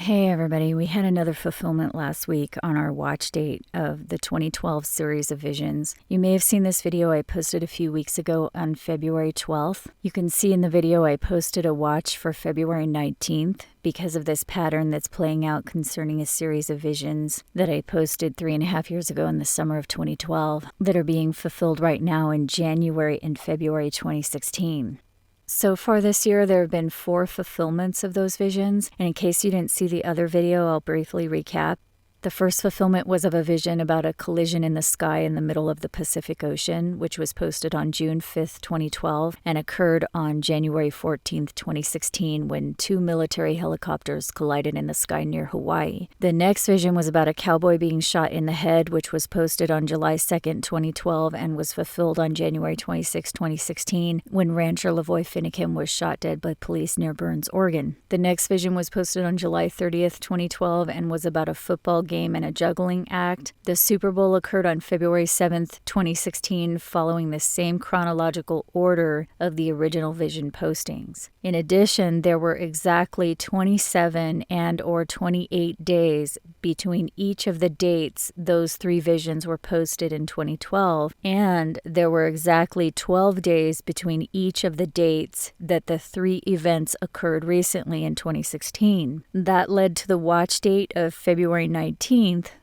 Hey everybody, we had another fulfillment last week on our watch date of the 2012 series of visions. You may have seen this video I posted a few weeks ago on February 12th. You can see in the video I posted a watch for February 19th because of this pattern that's playing out concerning a series of visions that I posted 3.5 years ago in the summer of 2012 that are being fulfilled right now in January and February 2016. So far this year, there have been 4 fulfillments of those visions, and in case you didn't see the other video, I'll briefly recap. The first fulfillment was of a vision about a collision in the sky in the middle of the Pacific Ocean, which was posted on June 5th, 2012, and occurred on January 14th, 2016, when 2 military helicopters collided in the sky near Hawaii. The next vision was about a cowboy being shot in the head, which was posted on July 2nd, 2012, and was fulfilled on January 26, 2016, when rancher Lavoy Finicum was shot dead by police near Burns, Oregon. The next vision was posted on July 30th, 2012, and was about a football game and a juggling act. The Super Bowl occurred on February 7th, 2016, following the same chronological order of the original vision postings. In addition, there were exactly 27 and/or 28 days between each of the dates those 3 visions were posted in 2012, and there were exactly 12 days between each of the dates that the 3 events occurred recently in 2016. That led to the watch date of February 19th,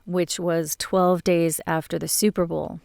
which was 12 days after the Super Bowl.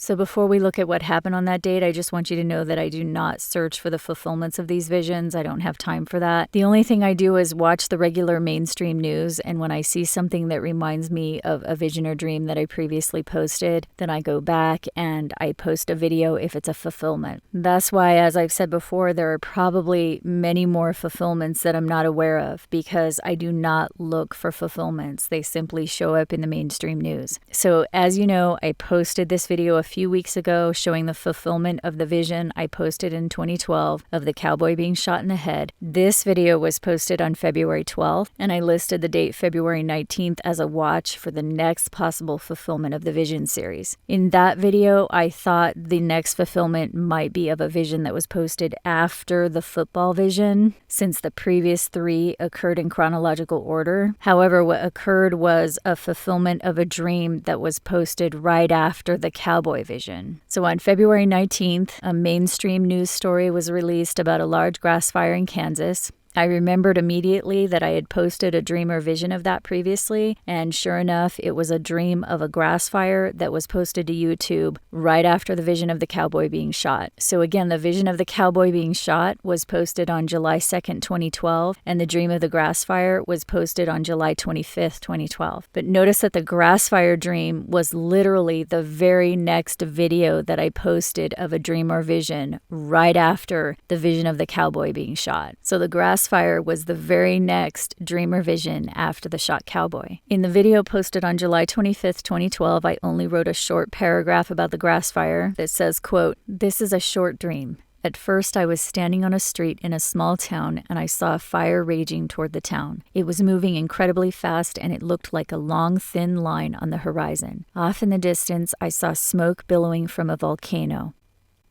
So before we look at what happened on that date, I just want you to know that I do not search for the fulfillments of these visions. I don't have time for that. The only thing I do is watch the regular mainstream news, and when I see something that reminds me of a vision or dream that I previously posted, then I go back and I post a video if it's a fulfillment. That's why, as I've said before, there are probably many more fulfillments that I'm not aware of because I do not look for fulfillments. They simply show up in the mainstream news. So as you know, I posted this video a few weeks ago showing the fulfillment of the vision I posted in 2012 of the cowboy being shot in the head. This video was posted on February 12th, and I listed the date February 19th as a watch for the next possible fulfillment of the vision series. In that video, I thought the next fulfillment might be of a vision that was posted after the football vision, since the previous 3 occurred in chronological order. However, what occurred was a fulfillment of a dream that was posted right after the cowboy vision. So on February 19th, a mainstream news story was released about a large grass fire in Kansas. I remembered immediately that I had posted a dream or vision of that previously, and sure enough, it was a dream of a grass fire that was posted to YouTube right after the vision of the cowboy being shot. So again, the vision of the cowboy being shot was posted on July 2nd, 2012, and the dream of the grass fire was posted on July 25th, 2012. But notice that the grass fire dream was literally the very next video that I posted of a dream or vision right after the vision of the cowboy being shot. So the grass fire was the very next dream or vision after the shot cowboy. In the video posted on July 25th, 2012, I only wrote a short paragraph about the grass fire that says, quote, "This is a short dream. At first, I was standing on a street in a small town and I saw a fire raging toward the town. It was moving incredibly fast and it looked like a long, thin line on the horizon. Off in the distance, I saw smoke billowing from a volcano."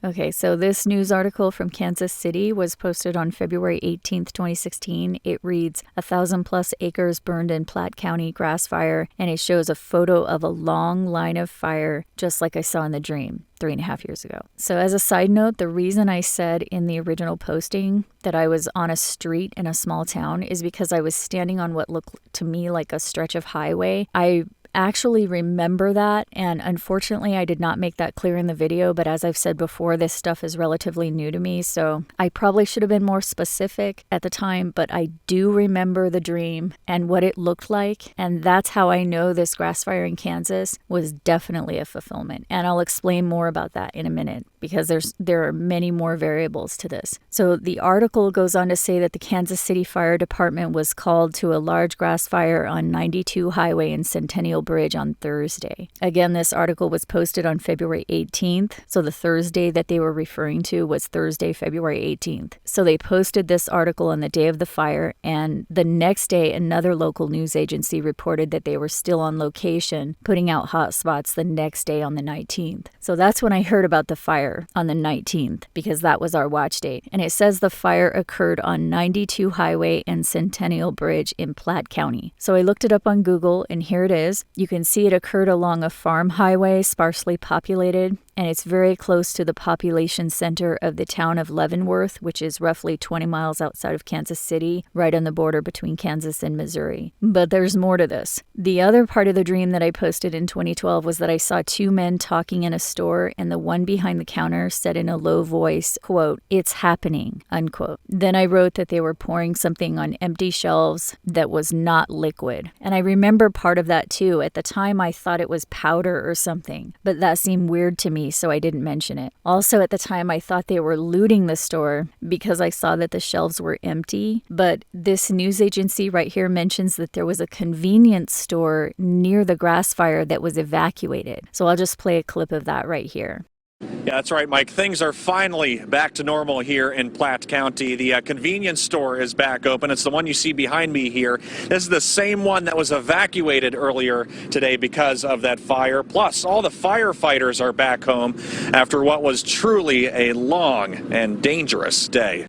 Okay, so this news article from Kansas City was posted on February 18th, 2016. It reads, 1,000+ acres burned in Platte County grass fire, and it shows a photo of a long line of fire, just like I saw in the dream 3.5 years ago. So as a side note, the reason I said in the original posting that I was on a street in a small town is because I was standing on what looked to me like a stretch of highway. I actually remember that, and unfortunately I did not make that clear in the video, but as I've said before, this stuff is relatively new to me, so I probably should have been more specific at the time, but I do remember the dream and what it looked like, and that's how I know this grass fire in Kansas was definitely a fulfillment, and I'll explain more about that in a minute because there are many more variables to this. So the article goes on to say that the Kansas City Fire Department was called to a large grass fire on 92 Highway in Centennial Bridge on Thursday. Again, this article was posted on February 18th, so the Thursday that they were referring to was Thursday, February 18th. So they posted this article on the day of the fire, and the next day, another local news agency reported that they were still on location, putting out hotspots the next day on the 19th. So that's when I heard about the fire on the 19th, because that was our watch date. And it says the fire occurred on 92 Highway and Centennial Bridge in Platte County. So I looked it up on Google, and here it is. You can see it occurred along a farm highway, sparsely populated, and it's very close to the population center of the town of Leavenworth, which is roughly 20 miles outside of Kansas City, right on the border between Kansas and Missouri. But there's more to this. The other part of the dream that I posted in 2012 was that I saw two men talking in a store, and the one behind the counter said in a low voice, quote, "It's happening," unquote. Then I wrote that they were pouring something on empty shelves that was not liquid. And I remember part of that too. At the time, I thought it was powder or something, but that seemed weird to me, so I didn't mention it. Also, at the time, I thought they were looting the store because I saw that the shelves were empty. But this news agency right here mentions that there was a convenience store near the grass fire that was evacuated. So I'll just play a clip of that right here. Yeah, that's right, Mike. Things are finally back to normal here in Platte County. The convenience store is back open. It's the one you see behind me here. This is the same one that was evacuated earlier today because of that fire. Plus, all the firefighters are back home after what was truly a long and dangerous day.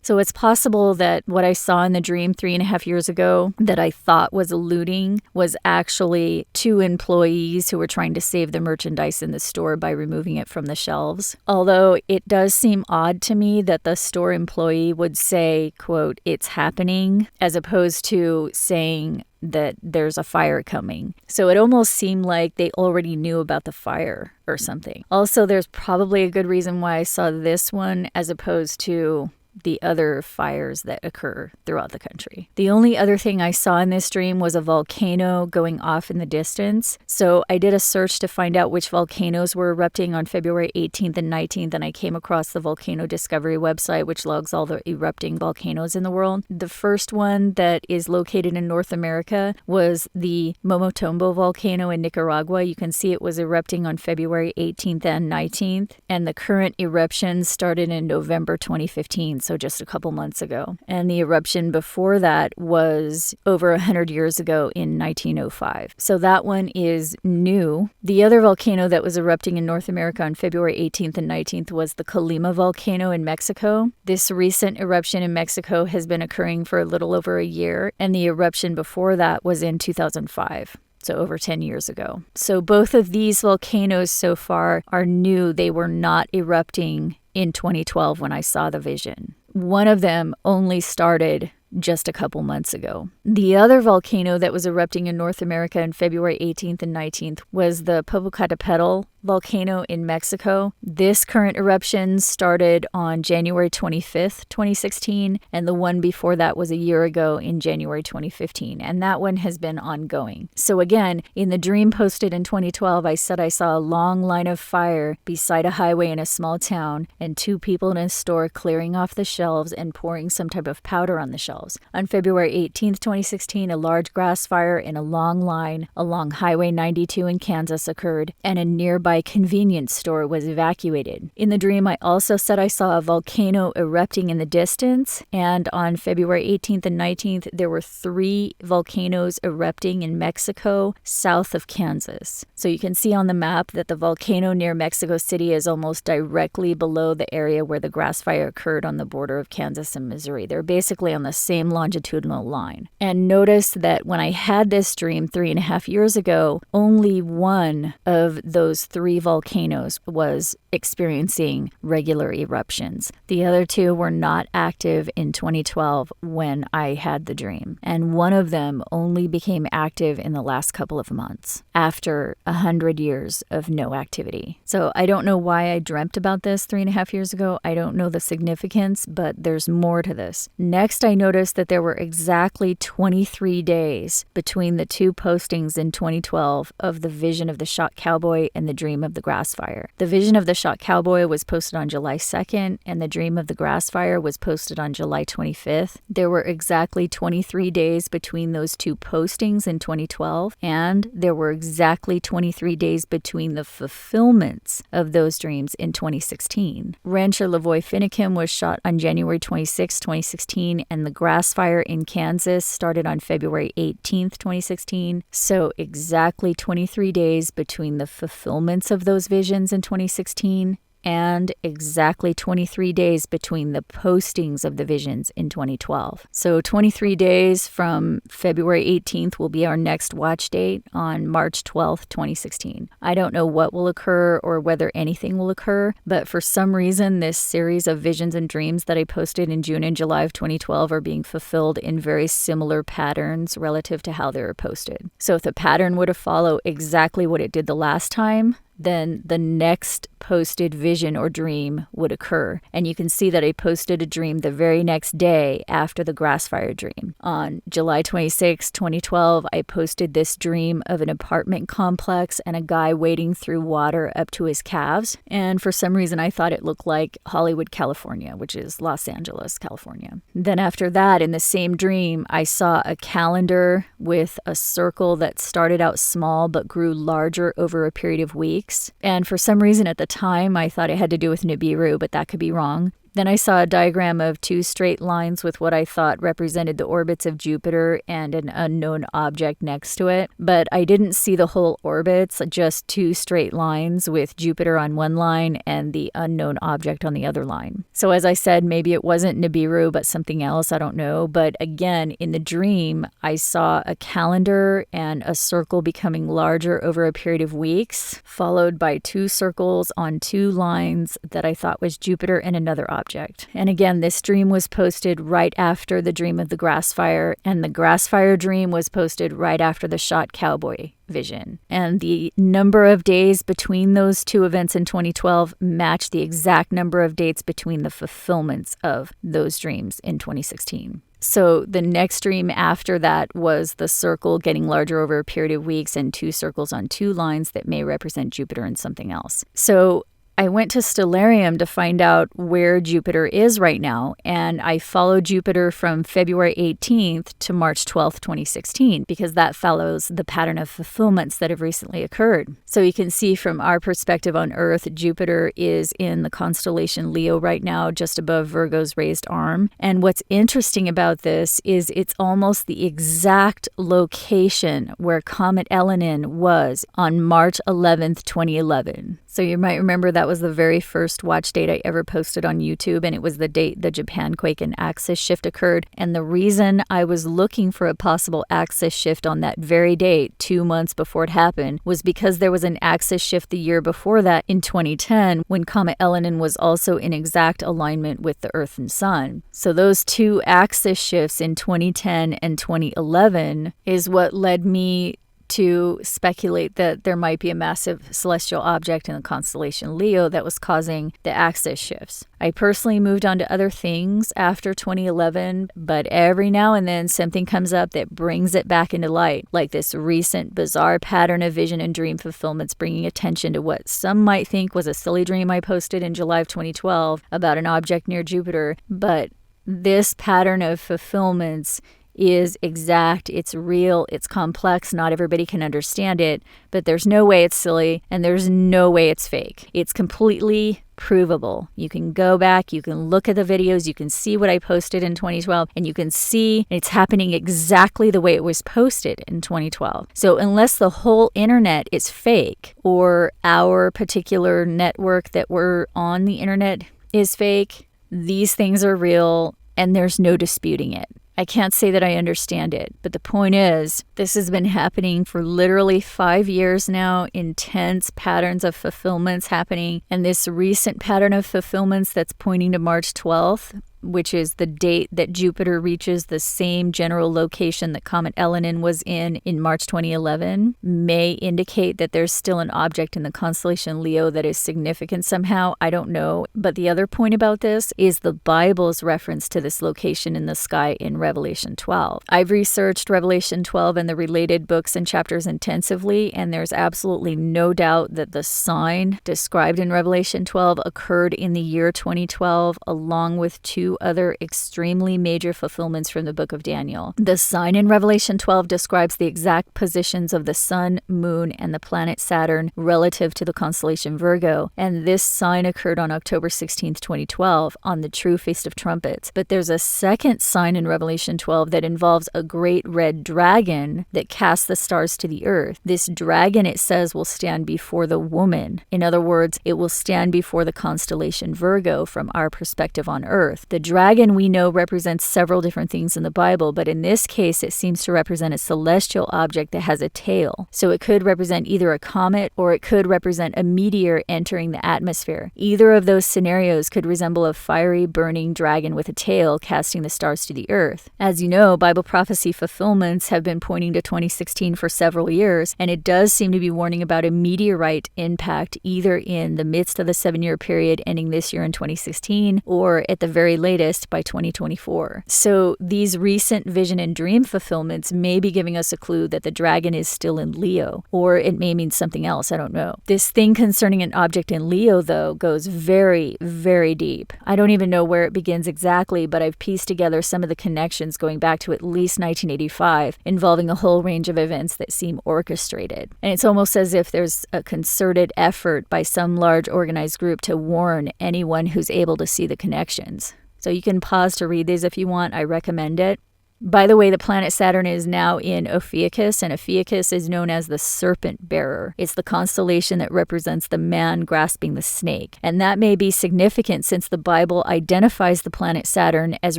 So it's possible that what I saw in the dream 3.5 years ago that I thought was looting was actually two employees who were trying to save the merchandise in the store by removing it from the shelves. Although it does seem odd to me that the store employee would say, quote, "It's happening," as opposed to saying that there's a fire coming. So it almost seemed like they already knew about the fire or something. Also, there's probably a good reason why I saw this one as opposed to the other fires that occur throughout the country. The only other thing I saw in this dream was a volcano going off in the distance. So I did a search to find out which volcanoes were erupting on February 18th and 19th, and I came across the Volcano Discovery website, which logs all the erupting volcanoes in the world. The first one that is located in North America was the Momotombo volcano in Nicaragua. You can see it was erupting on February 18th and 19th, and the current eruption started in November 2015. So just a couple months ago. And the eruption before that was over 100 years ago in 1905. So that one is new. The other volcano that was erupting in North America on February 18th and 19th was the Colima volcano in Mexico. This recent eruption in Mexico has been occurring for a little over a year, and the eruption before that was in 2005. So over 10 years ago. So both of these volcanoes so far are new. They were not erupting in 2012 when I saw the vision. One of them only started just a couple months ago. The other volcano that was erupting in North America on February 18th and 19th was the Popocatépetl volcano in Mexico. This current eruption started on January 25th, 2016, and the one before that was a year ago in January 2015, and that one has been ongoing. So again, in the dream posted in 2012, I said I saw a long line of fire beside a highway in a small town and two people in a store clearing off the shelves and pouring some type of powder on the shelves. On February 18th, 2016, a large grass fire in a long line along Highway 92 in Kansas occurred, and a nearby convenience store was evacuated. In the dream, I also said I saw a volcano erupting in the distance, and on February 18th and 19th, there were 3 volcanoes erupting in Mexico, south of Kansas. So you can see on the map that the volcano near Mexico City is almost directly below the area where the grass fire occurred on the border of Kansas and Missouri. They're basically on the same longitudinal line. And notice that when I had this dream 3.5 years ago, only one of those 3 volcanoes was experiencing regular eruptions. The other 2 were not active in 2012 when I had the dream. And one of them only became active in the last couple of months after 100 years of no activity. So I don't know why I dreamt about this 3.5 years ago. I don't know the significance, but there's more to this. Next, I noticed that there were exactly 23 days between the 2 postings in 2012 of the vision of the shot cowboy and the dream dream of the grass fire. The vision of the shot cowboy was posted on July 2nd, and the dream of the grass fire was posted on July 25th. There were exactly 23 days between those two postings in 2012, and there were exactly 23 days between the fulfillments of those dreams in 2016. Rancher Lavoy Finicum was shot on January 26, 2016, and the grass fire in Kansas started on February 18, 2016. So exactly 23 days between the fulfillments of those visions in 2016 and exactly 23 days between the postings of the visions in 2012. So 23 days from February 18th will be our next watch date on March 12th, 2016. I don't know what will occur or whether anything will occur, but for some reason, this series of visions and dreams that I posted in June and July of 2012 are being fulfilled in very similar patterns relative to how they were posted. So if the pattern were to follow exactly what it did the last time, then the next posted vision or dream would occur. And you can see that I posted a dream the very next day after the grass fire dream. On July 26, 2012, I posted this dream of an apartment complex and a guy wading through water up to his calves. And for some reason, I thought it looked like Hollywood, California, which is Los Angeles, California. Then after that, in the same dream, I saw a calendar with a circle that started out small but grew larger over a period of weeks. And for some reason at the time, I thought it had to do with Nibiru, but that could be wrong. Then I saw a diagram of two straight lines with what I thought represented the orbits of Jupiter and an unknown object next to it. But I didn't see the whole orbits, just two straight lines with Jupiter on one line and the unknown object on the other line. So as I said, maybe it wasn't Nibiru, but something else, I don't know. But again, in the dream, I saw a calendar and a circle becoming larger over a period of weeks, followed by two circles on two lines that I thought was Jupiter and another object. And again, this dream was posted right after the dream of the grass fire, and the grass fire dream was posted right after the shot cowboy vision. And the number of days between those two events in 2012 matched the exact number of dates between the fulfillments of those dreams in 2016. So the next dream after that was the circle getting larger over a period of weeks and two circles on two lines that may represent Jupiter and something else. So I went to Stellarium to find out where Jupiter is right now, and I followed Jupiter from February 18th to March 12th, 2016, because that follows the pattern of fulfillments that have recently occurred. So you can see from our perspective on Earth, Jupiter is in the constellation Leo right now, just above Virgo's raised arm. And what's interesting about this is it's almost the exact location where Comet ELENIN was on March 11th, 2011. So you might remember that was the very first watch date I ever posted on YouTube, and it was the date the Japan quake and axis shift occurred. And the reason I was looking for a possible axis shift on that very date, 2 months before it happened, was because there was an axis shift the year before that in 2010 when Comet ELENIN was also in exact alignment with the Earth and Sun. So those two axis shifts in 2010 and 2011 is what led me to speculate that there might be a massive celestial object in the constellation Leo that was causing the axis shifts. I personally moved on to other things after 2011, but every now and then something comes up that brings it back into light, like this recent bizarre pattern of vision and dream fulfillments bringing attention to what some might think was a silly dream I posted in July of 2012 about an object near Jupiter. But this pattern of fulfillments is exact, it's real, it's complex, not everybody can understand it, but there's no way it's silly and there's no way it's fake. It's completely provable. You can go back, you can look at the videos, you can see what I posted in 2012, and you can see it's happening exactly the way it was posted in 2012. So unless the whole internet is fake, or our particular network that we're on the internet is fake, these things are real and there's no disputing it. I can't say that I understand it, but the point is, this has been happening for literally 5 years now, intense patterns of fulfillments happening, and this recent pattern of fulfillments that's pointing to March 12th which is the date that Jupiter reaches the same general location that comet ELENIN was in March 2011, may indicate that there's still an object in the constellation Leo that is significant somehow. I don't know. But the other point about this is the Bible's reference to this location in the sky in Revelation 12. I've researched Revelation 12 and the related books and chapters intensively, and there's absolutely no doubt that the sign described in Revelation 12 occurred in the year 2012, along with two other extremely major fulfillments from the book of Daniel. The sign in Revelation 12 describes the exact positions of the sun, moon, and the planet Saturn relative to the constellation Virgo, and this sign occurred on October 16th, 2012, on the true Feast of Trumpets. But there's a second sign in Revelation 12 that involves a great red dragon that casts the stars to the earth. This dragon, it says, will stand before the woman. In other words, it will stand before the constellation Virgo from our perspective on earth. The dragon, we know, represents several different things in the Bible, but in this case, it seems to represent a celestial object that has a tail. So it could represent either a comet or it could represent a meteor entering the atmosphere. Either of those scenarios could resemble a fiery, burning dragon with a tail casting the stars to the earth. As you know, Bible prophecy fulfillments have been pointing to 2016 for several years, and it does seem to be warning about a meteorite impact either in the midst of the 7-year period ending this year in 2016 or at the very latest by 2024. So these recent vision and dream fulfillments may be giving us a clue that the dragon is still in Leo, or it may mean something else, I don't know. This thing concerning an object in Leo, though, goes very, very deep. I don't even know where it begins exactly, but I've pieced together some of the connections going back to at least 1985, involving a whole range of events that seem orchestrated. And it's almost as if there's a concerted effort by some large organized group to warn anyone who's able to see the connections. So you can pause to read these if you want. I recommend it. By the way, the planet Saturn is now in Ophiuchus, and Ophiuchus is known as the serpent bearer. It's the constellation that represents the man grasping the snake. And that may be significant since the Bible identifies the planet Saturn as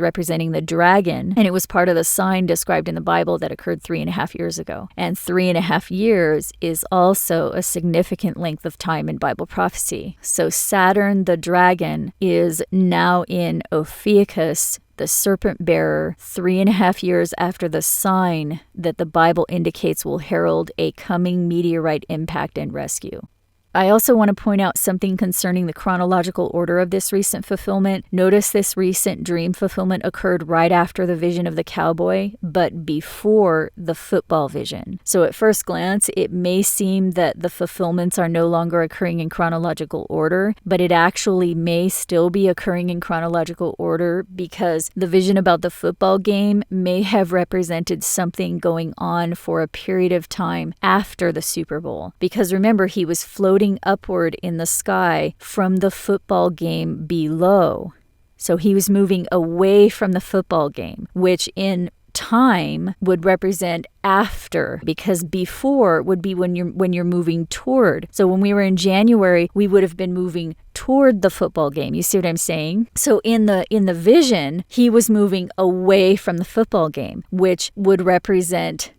representing the dragon, and it was part of the sign described in the Bible that occurred 3.5 years ago. And 3.5 years is also a significant length of time in Bible prophecy. So Saturn, the dragon, is now in Ophiuchus, the serpent bearer, 3.5 years after the sign that the Bible indicates will herald a coming meteorite impact and rescue. I also want to point out something concerning the chronological order of this recent fulfillment. Notice this recent dream fulfillment occurred right after the vision of the cowboy, but before the football vision. So at first glance, it may seem that the fulfillments are no longer occurring in chronological order, but it actually may still be occurring in chronological order because the vision about the football game may have represented something going on for a period of time after the Super Bowl. Because remember, he was floating upward in the sky from the football game below. So he was moving away from the football game, which in time would represent after, because before would be when you're moving toward. So when we were in January, we would have been moving toward the football game. You see what I'm saying? So in the vision, he was moving away from the football game, which would represent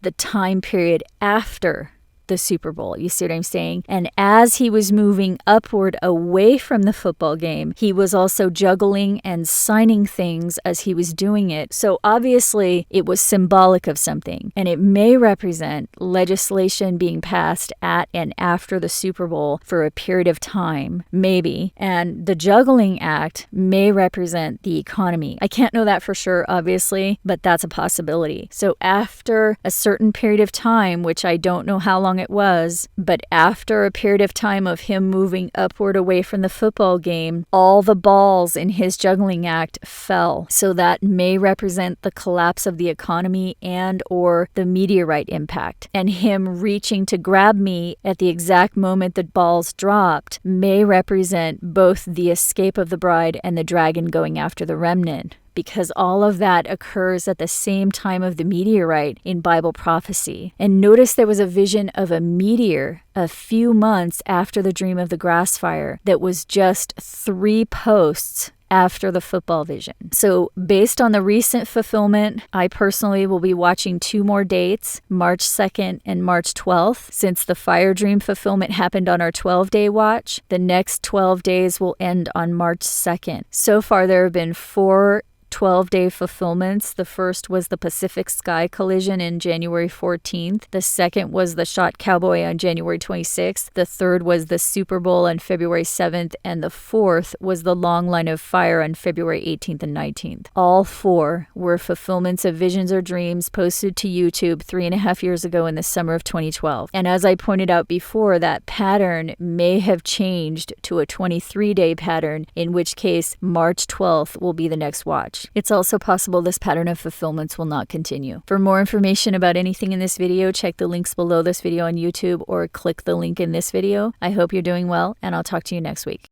the time period after the Super Bowl. You see what I'm saying? And as he was moving upward away from the football game, he was also juggling and signing things as he was doing it. So obviously it was symbolic of something, and it may represent legislation being passed at and after the Super Bowl for a period of time, maybe. And the juggling act may represent the economy. I can't know that for sure, obviously, but that's a possibility. So after a certain period of time, which I don't know how long it was, but after a period of time of him moving upward away from the football game, all the balls in his juggling act fell. So that may represent the collapse of the economy and or the meteorite impact. And him reaching to grab me at the exact moment the balls dropped may represent both the escape of the bride and the dragon going after the remnant, because all of that occurs at the same time of the meteorite in Bible prophecy. And notice there was a vision of a meteor a few months after the dream of the grass fire that was just 3 posts after the football vision. So based on the recent fulfillment, I personally will be watching 2 more dates, March 2nd and March 12th. Since the Fire Dream fulfillment happened on our 12-day watch, the next 12 days will end on March 2nd. So far, there have been 4 12-day fulfillments. The first was the Pacific Sky collision in January 14th. The second was the Shot Cowboy on January 26th. The third was the Super Bowl on February 7th. And the fourth was the Long Line of Fire on February 18th and 19th. All 4 were fulfillments of visions or dreams posted to YouTube 3.5 years ago in the summer of 2012. And as I pointed out before, that pattern may have changed to a 23-day pattern, in which case March 12th will be the next watch. It's also possible this pattern of fulfillments will not continue. For more information about anything in this video, check the links below this video on YouTube or click the link in this video. I hope you're doing well, and I'll talk to you next week.